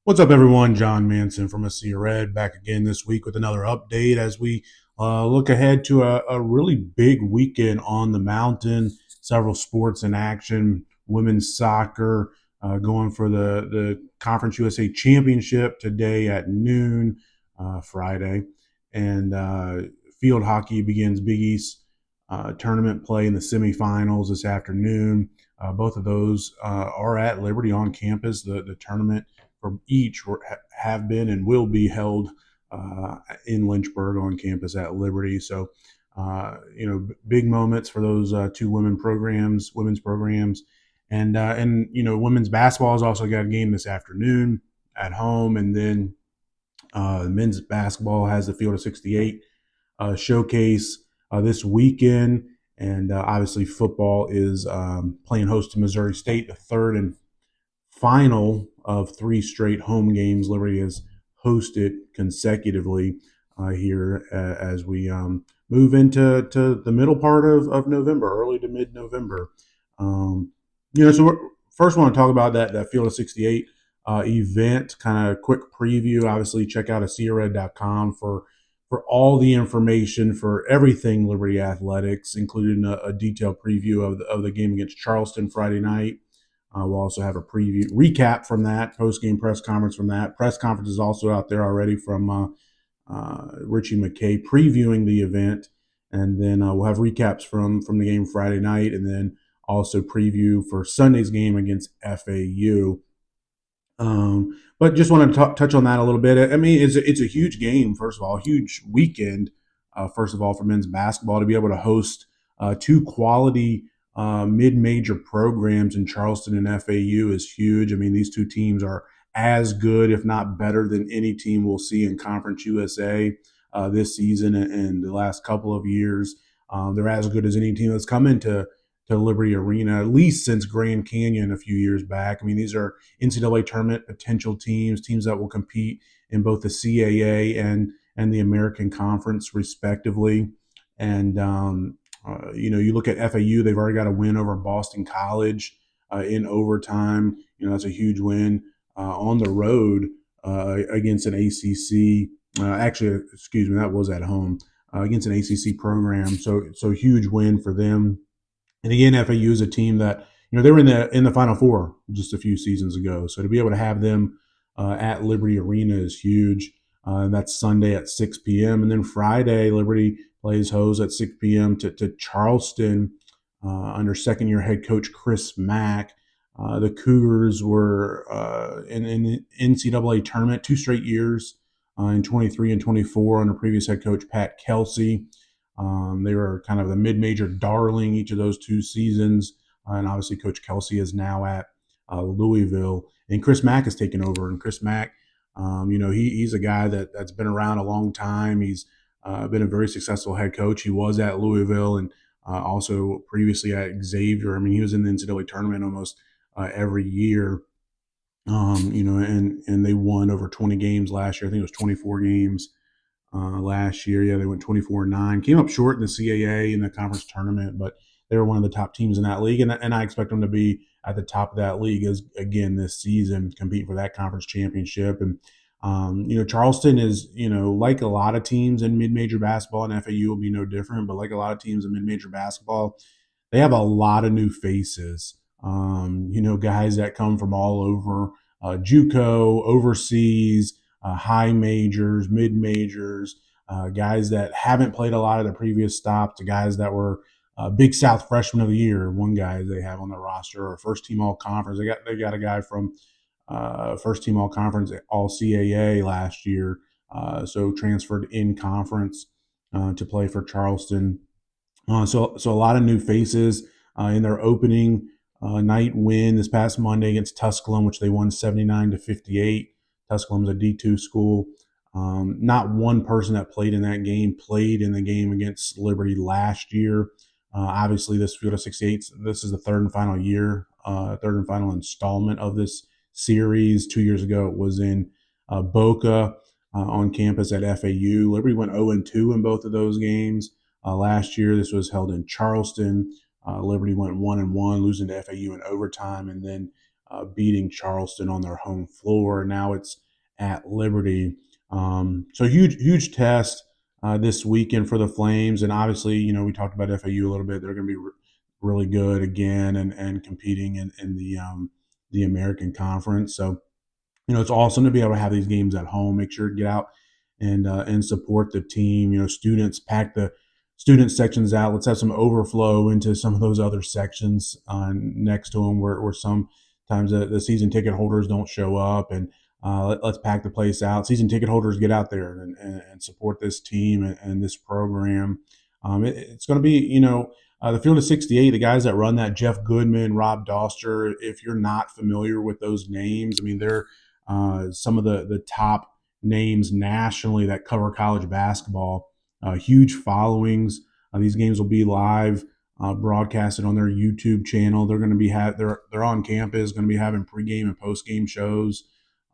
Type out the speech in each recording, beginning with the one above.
What's up, everyone? John Manson from A Red back again this week with another update as we look ahead to a really big weekend on the mountain. Several sports in action. Women's soccer going for the Conference USA Championship today at noon, Friday. And field hockey begins Big East tournament play in the semifinals this afternoon. Both of those are at Liberty on campus. The tournament for each have been and will be held in Lynchburg on campus at Liberty. So, big moments for those two women's programs, and women's basketball has also got a game this afternoon at home, and then men's basketball has the Field of 68 showcase this weekend. And obviously, football is playing host to Missouri State, the third and final of three straight home games Liberty has hosted consecutively here as we move into the middle part of November, early to mid November. So first, want to talk about that Field of 68 event, kind of quick preview. Obviously, check out AsiaRed.com for all the information for everything Liberty Athletics, including a detailed preview of the game against Charleston Friday night. We'll also have a recap from that, post-game press conference from that. Press conference is also out there already from Richie McKay previewing the event. And then we'll have recaps from the game Friday night, and then also preview for Sunday's game against FAU. But just want to touch on that a little bit. I mean, it's a huge game, first of all, a huge weekend, first of all, for men's basketball to be able to host two quality mid-major programs in Charleston and FAU is huge. I mean, these two teams are as good, if not better, than any team we'll see in Conference USA this season and the last couple of years. They're as good as any team that's come into Liberty Arena, at least since Grand Canyon a few years back. I mean, these are NCAA tournament potential teams that will compete in both the CAA and the American Conference, respectively. And you look at FAU; they've already got a win over Boston College in overtime. That's a huge win on the road against an ACC. Actually, excuse me, that was at home against an ACC program. So huge win for them. And again, FAU is a team that they were in the Final Four just a few seasons ago. So to be able to have them at Liberty Arena is huge. And that's Sunday at 6 p.m. And then Friday, Liberty plays host at 6 p.m. to Charleston under second-year head coach Chris Mack. The Cougars were in the NCAA tournament 2 straight years in 23 and 24 under previous head coach Pat Kelsey. They were kind of the mid-major darling each of those 2 seasons. And obviously, Coach Kelsey is now at Louisville. And Chris Mack has taken over. And Chris Mack, he's a guy that's been around a long time. He's been a very successful head coach. He was at Louisville and also previously at Xavier. I mean, he was in the NCAA tournament almost every year. And they won over 20 games last year. I think it was 24 games last year. Yeah, they went 24-9. Came up short in the CAA in the conference tournament, but they were one of the top teams in that league. And I expect them to be at the top of that league again this season, compete for that conference championship. And Charleston is, like a lot of teams in mid-major basketball, and FAU will be no different, but like a lot of teams in mid-major basketball, they have a lot of new faces. Guys that come from all over, JUCO, overseas, high majors, mid majors, guys that haven't played a lot of the previous stops, the guys that were Big South Freshman of the Year. One guy they have on the roster, or first team All Conference. They got a guy from first team All Conference, All CAA last year, so transferred in conference to play for Charleston. So a lot of new faces in their opening night win this past Monday against Tusculum, which they won 79-58. Tusculum's a D2 school. Not one person that played in that game played in the game against Liberty last year. Obviously, this Field of 68, this is the third and final installment of this series. 2 years ago, it was in Boca on campus at FAU. Liberty went 0-2 in both of those games. Last year, this was held in Charleston. Liberty went 1-1, losing to FAU in overtime, and then beating Charleston on their home floor. Now it's at Liberty. So huge test this weekend for the Flames. And obviously, we talked about FAU a little bit. They're going to be really good again and competing in the American Conference. So it's awesome to be able to have these games at home. Make sure to get out and support the team. Students pack the student sections out. Let's have some overflow into some of those other sections next to them, where sometimes the season ticket holders don't show up, and let's pack the place out. Season ticket holders, get out there and support this team and this program. It's going to be, the Field of 68, the guys that run that, Jeff Goodman, Rob Doster. If you're not familiar with those names, I mean, they're some of the top names nationally that cover college basketball. Huge followings. These games will be live broadcasted on their YouTube channel. They're going to be they're on campus, going to be having pregame and postgame shows.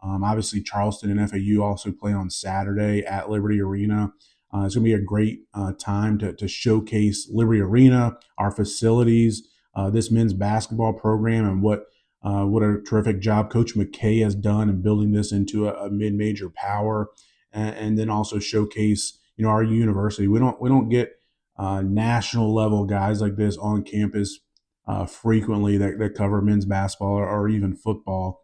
Obviously, Charleston and FAU also play on Saturday at Liberty Arena. It's going to be a great time to showcase Liberty Arena, our facilities, this men's basketball program, and what a terrific job Coach McKay has done in building this into a mid-major power, and then also showcase our university. We don't get national level guys like this on campus frequently that cover men's basketball or even football,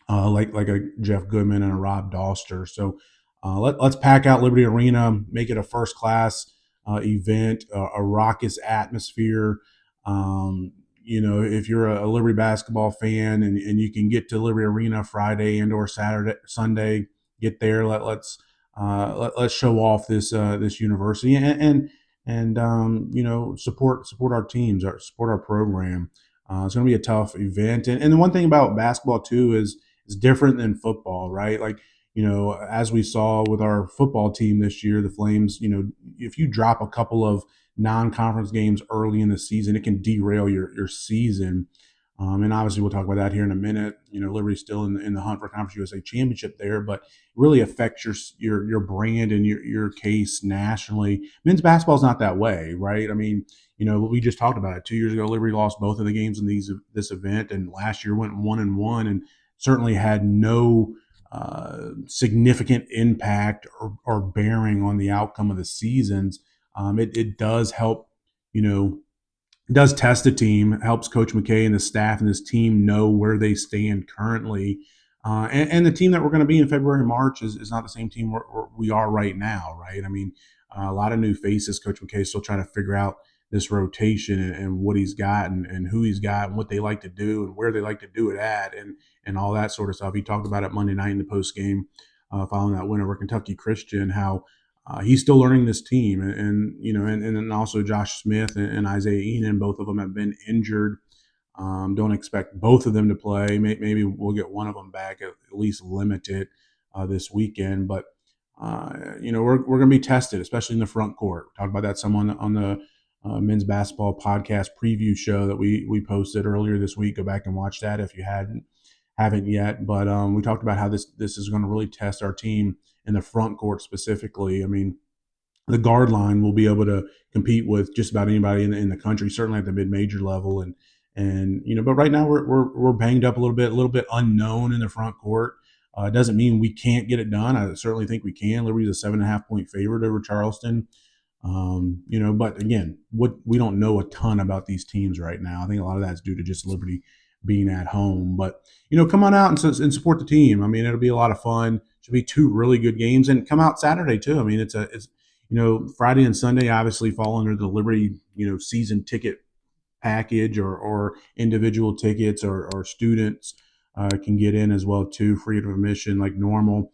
like a Jeff Goodman and a Rob Doster. So let's pack out Liberty Arena, make it a first class event, a raucous atmosphere. If you're a Liberty basketball fan and you can get to Liberty Arena Friday and or Sunday, get there. Let's show off this university and support our teams, support our program. It's going to be a tough event, and the one thing about basketball too is it's different than football, right? Like, as we saw with our football team this year, the Flames, if you drop a couple of non-conference games early in the season, it can derail your season. And obviously, we'll talk about that here in a minute. Liberty's still in the hunt for Conference USA championship there, but it really affects your brand and your case nationally. Men's basketball is not that way, right? I mean, we just talked about it. 2 years ago, Liberty lost both of the games in this event, and last year went 1-1, and certainly had no significant impact or bearing on the outcome of the seasons. It does help, it does test the team, helps Coach McKay and the staff and his team know where they stand currently. And the team that we're going to be in February and March is not the same team we are right now, right? I mean, a lot of new faces. Coach McKay is still trying to figure out this rotation and what he's got and who he's got and what they like to do and where they like to do it at and all that sort of stuff. He talked about it Monday night in the post game following that win over Kentucky Christian, how he's still learning this team, and then also Josh Smith and Isaiah Enan, both of them have been injured. Don't expect both of them to play. Maybe we'll get one of them back, at least limited this weekend. But we're going to be tested, especially in the front court. Talked about that some on the men's basketball podcast preview show that we posted earlier this week. Go back and watch that if you haven't yet. But we talked about how this is going to really test our team in the front court specifically. I mean, the guard line will be able to compete with just about anybody in the country, certainly at the mid-major level. And but right now we're banged up a little bit unknown in the front court. It doesn't mean we can't get it done. I certainly think we can. Liberty's a 7.5 point favorite over Charleston. But again, we don't know a ton about these teams right now. I think a lot of that's due to just Liberty being at home. But come on out and support the team. I mean, it'll be a lot of fun. Should be two really good games, and come out Saturday too. I mean, it's Friday and Sunday obviously fall under the Liberty season ticket package or individual tickets or students can get in as well too, free of admission like normal.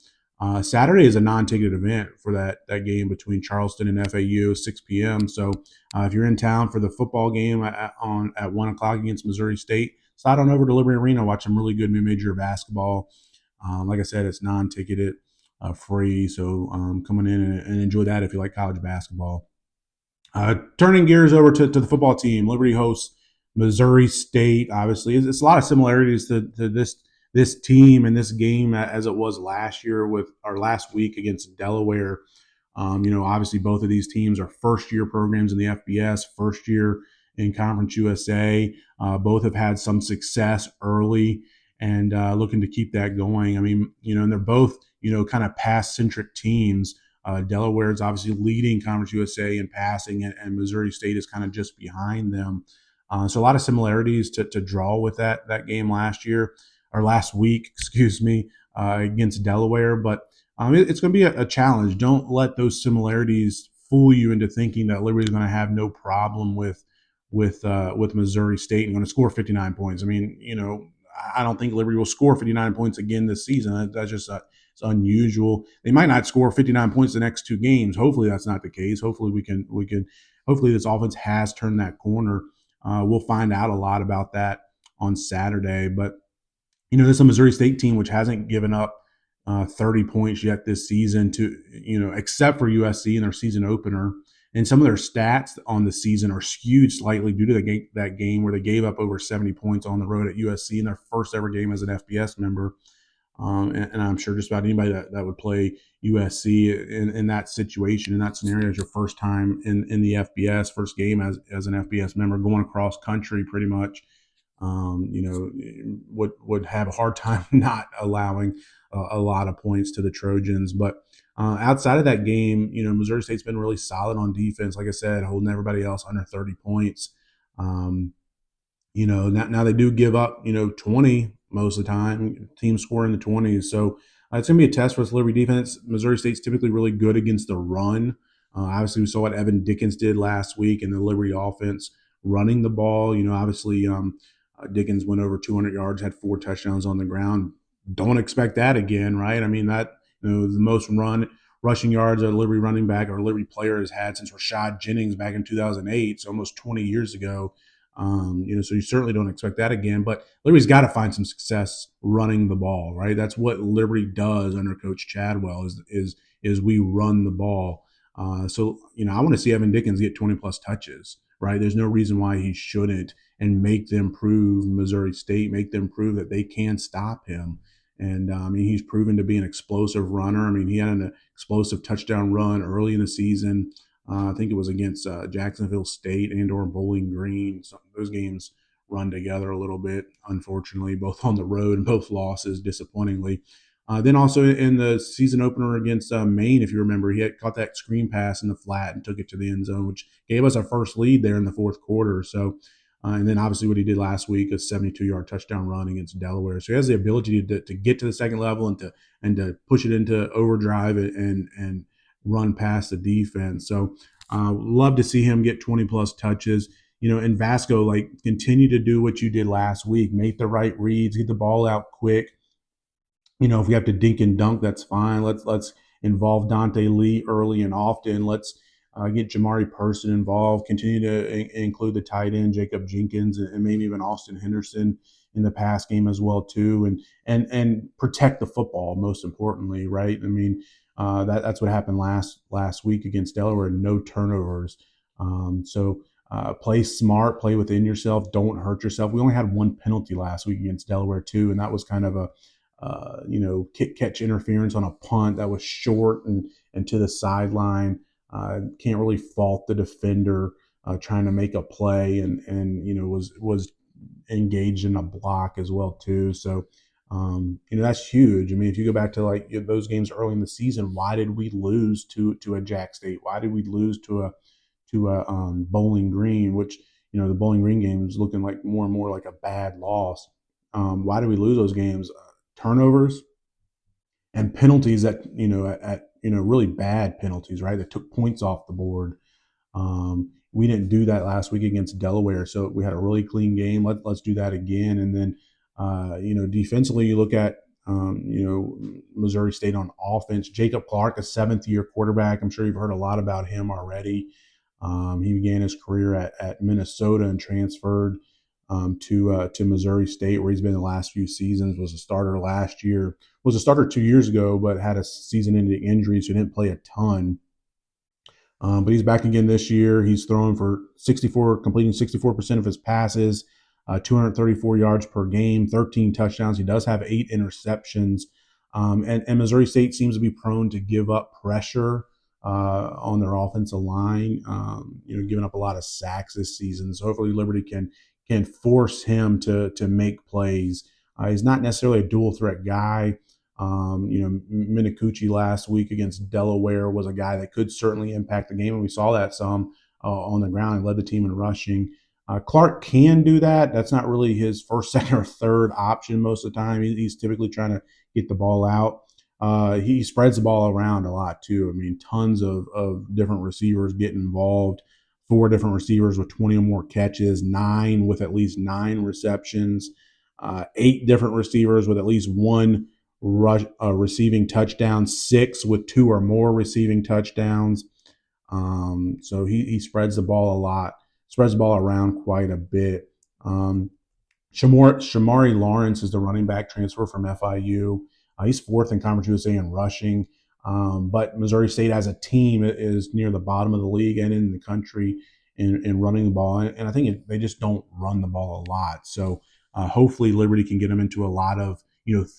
Saturday is a non-ticketed event for that game between Charleston and FAU, 6 p.m. So if you're in town for the football game at 1 o'clock against Missouri State, slide on over to Liberty Arena, watch some really good mid-major basketball. Like I said, it's non-ticketed, free. So coming in and enjoy that if you like college basketball. Turning gears over to the football team, Liberty hosts Missouri State. Obviously, it's a lot of similarities to this team and this game as it was last year with our last week against Delaware. Obviously both of these teams are first-year programs in the FBS, first year in Conference USA. Both have had some success early and looking to keep that going. I mean, and they're both, kind of pass-centric teams. Delaware is obviously leading Conference USA in passing, and Missouri State is kind of just behind them. So a lot of similarities to draw with that game last week, excuse me, against Delaware. But it's going to be a challenge. Don't let those similarities fool you into thinking that Liberty is going to have no problem with Missouri State and going to score 59 points. I mean, I don't think Liberty will score 59 points again this season. That's just it's unusual. They might not score 59 points the next two games. Hopefully that's not the case. Hopefully we can hopefully this offense has turned that corner. We'll find out a lot about that on Saturday. But this is a Missouri State team which hasn't given up 30 points yet this season, except for USC in their season opener. And some of their stats on the season are skewed slightly due to that game where they gave up over 70 points on the road at USC in their first ever game as an FBS member. And I'm sure just about anybody that would play USC in that situation, in that scenario, as your first time in the FBS, first game as an FBS member going across country pretty much, would have a hard time not allowing a lot of points to the Trojans. But outside of that game, Missouri State's been really solid on defense. Like I said, holding everybody else under 30 points. Now they do give up, 20 most of the time. Teams score in the 20s. So it's going to be a test for this Liberty defense. Missouri State's typically really good against the run. Obviously, we saw what Evan Dickens did last week in the Liberty offense running the ball. Obviously, Dickens went over 200 yards, had 4 touchdowns on the ground. Don't expect that again, right? I mean, that the most rushing yards a Liberty running back or a Liberty player has had since Rashad Jennings back in 2008, so almost 20 years ago. So you certainly don't expect that again. But Liberty's got to find some success running the ball, right? That's what Liberty does under Coach Chadwell is we run the ball. So I want to see Evan Dickens get 20 plus touches, right? There's no reason why he shouldn't, and make them prove Missouri State, make them prove that they can stop him. And he's proven to be an explosive runner. I mean, he had an explosive touchdown run early in the season. I think it was against Jacksonville State and/or Bowling Green. So those games run together a little bit, unfortunately, both on the road and both losses, disappointingly. Then also in the season opener against Maine, if you remember, he had caught that screen pass in the flat and took it to the end zone, which gave us our first lead there in the fourth quarter. So, and then obviously what he did last week, a 72-yard touchdown run against Delaware. So he has the ability to get to the second level and to push it into overdrive and run past the defense. So love to see him get 20 plus touches. In Vasco, continue to do what you did last week, make the right reads, get the ball out quick. If we have to dink and dunk, that's fine. Let's involve Dante Lee early and often. Let's get Jamari Person involved. Continue to include the tight end Jacob Jenkins and maybe even Austin Henderson in the pass game as well too, and protect the football most importantly, right? I mean, that's what happened last week against Delaware. No turnovers. So play smart, play within yourself. Don't hurt yourself. We only had one penalty last week against Delaware too, and that was kind of a kick catch interference on a punt that was short and to the sideline. Can't really fault the defender trying to make a play and was engaged in a block as well too. So that's huge. I mean, if you go back to those games early in the season, why did we lose to a Jack State? Why did we lose to a Bowling Green? Which the Bowling Green game is looking like more and more like a bad loss. Why did we lose those games? Turnovers and penalties at really bad penalties, right? That took points off the board. We didn't do that last week against Delaware, so we had a really clean game. Let's do that again. And then defensively, you look at Missouri State on offense. Jacob Clark, a 7th-year quarterback. I'm sure you've heard a lot about him already. He began his career at Minnesota and transferred to Missouri State, where he's been the last few seasons. Was a starter last year. Was a starter 2 years ago, but had a season-ending injury, so he didn't play a ton. But he's back again this year. He's throwing for completing 64% of his passes, 234 yards per game, 13 touchdowns. He does have 8 interceptions. And Missouri State seems to be prone to give up pressure on their offensive line. Giving up a lot of sacks this season. So hopefully Liberty can force him to make plays. He's not necessarily a dual threat guy. Minicucci last week against Delaware was a guy that could certainly impact the game, and we saw that some on the ground. He led the team in rushing. Clark can do that. That's not really his first, second, or third option most of the time. He's typically trying to get the ball out. He spreads the ball around a lot too. I mean, tons of different receivers get involved. 4 different receivers with 20 or more catches, 9 with at least 9 receptions, 8 different receivers with at least 1 receiving touchdown, 6 with 2 or more receiving touchdowns. So he spreads the ball a lot, spreads the ball around quite a bit. Shamari Lawrence is the running back transfer from FIU. He's 4th in Conference USA in rushing. But Missouri State as a team is near the bottom of the league and in the country in running the ball. And I think they just don't run the ball a lot. So hopefully Liberty can get them into a lot of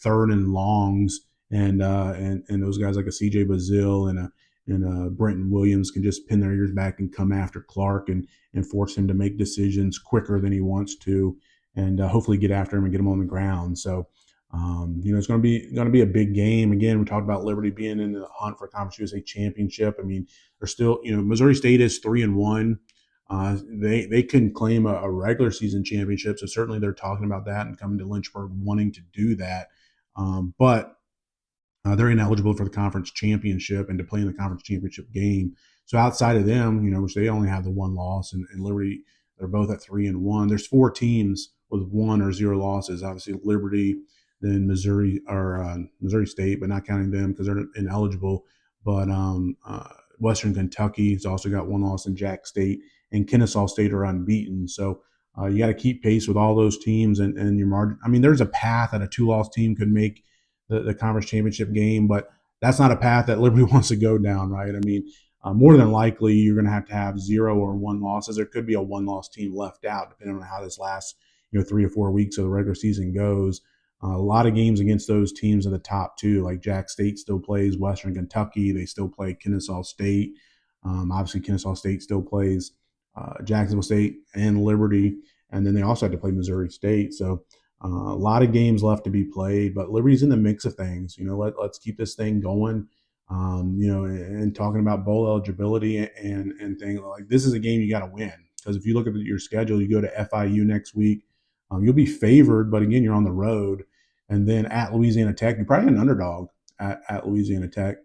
third and longs, and those guys like a CJ Bazille and Brenton Williams can just pin their ears back and come after Clark and force him to make decisions quicker than he wants to, and hopefully get after him and get him on the ground. So it's going to be a big game. Again, we talked about Liberty being in the hunt for Conference USA championship. I mean, they're still, Missouri State is 3-1. They couldn't claim a regular season championship, so certainly they're talking about that and coming to Lynchburg wanting to do that. But they're ineligible for the conference championship and to play in the conference championship game. So outside of them, which they only have the 1 loss, and Liberty, they're both at 3-1. There's 4 teams with 1 or 0 losses. Obviously, Liberty, then Missouri State, but not counting them because they're ineligible. But Western Kentucky has also got 1 loss, in Jack State, and Kennesaw State are unbeaten. So you got to keep pace with all those teams and your margin. I mean, there's a path that a 2-loss team could make the conference championship game, but that's not a path that Liberty wants to go down, right? I mean, more than likely you're going to have 0 or 1 losses. There could be a 1-loss team left out, depending on how this last 3 or 4 weeks of the regular season goes. A lot of games against those teams in the top 2, like Jack State still plays Western Kentucky. They still play Kennesaw State. Obviously, Kennesaw State still plays Jacksonville State and Liberty, and then they also had to play Missouri State. So a lot of games left to be played, but Liberty's in the mix of things. Let's keep this thing going. And talking about bowl eligibility and things like this is a game you got to win, because if you look at your schedule, you go to FIU next week. You'll be favored, but again, you're on the road, and then at Louisiana Tech, you're probably an underdog at Louisiana Tech,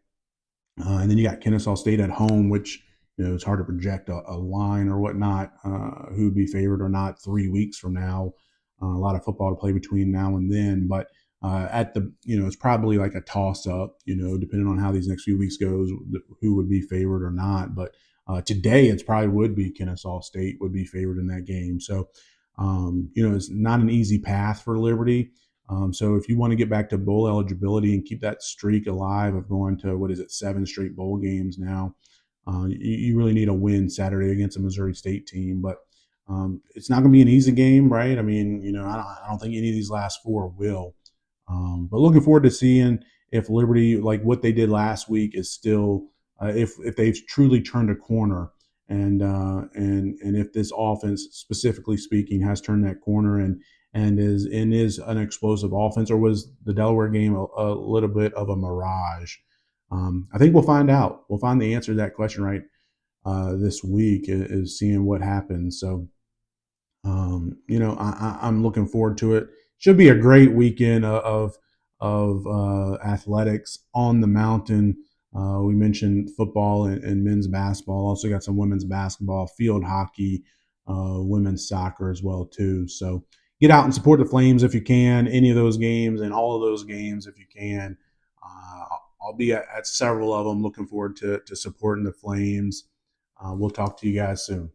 and then you got Kennesaw State at home, which it's hard to project a line or whatnot, who would be favored or not 3 weeks from now. A lot of football to play between now and then, but it's probably like a toss up, depending on how these next few weeks goes, who would be favored or not. But today, it's probably would be Kennesaw State would be favored in that game. So, it's not an easy path for Liberty. So if you want to get back to bowl eligibility and keep that streak alive of going to 7 straight bowl games now, you really need a win Saturday against a Missouri State team. But it's not going to be an easy game, right? I mean, I don't think any of these last 4 will. But looking forward to seeing if Liberty, like what they did last week, is still if they've truly turned a corner, and if this offense, specifically speaking, has turned that corner and is an explosive offense, or was the Delaware game a little bit of a mirage? I think we'll find out. We'll find the answer to that question right this week, is seeing what happens. So, I'm looking forward to it. Should be a great weekend of athletics on the mountain. We mentioned football and men's basketball. Also got some women's basketball, field hockey, women's soccer as well too. So get out and support the Flames if you can. Any of those games and all of those games if you can. I'll be at several of them. Looking forward to supporting the Flames. We'll talk to you guys soon.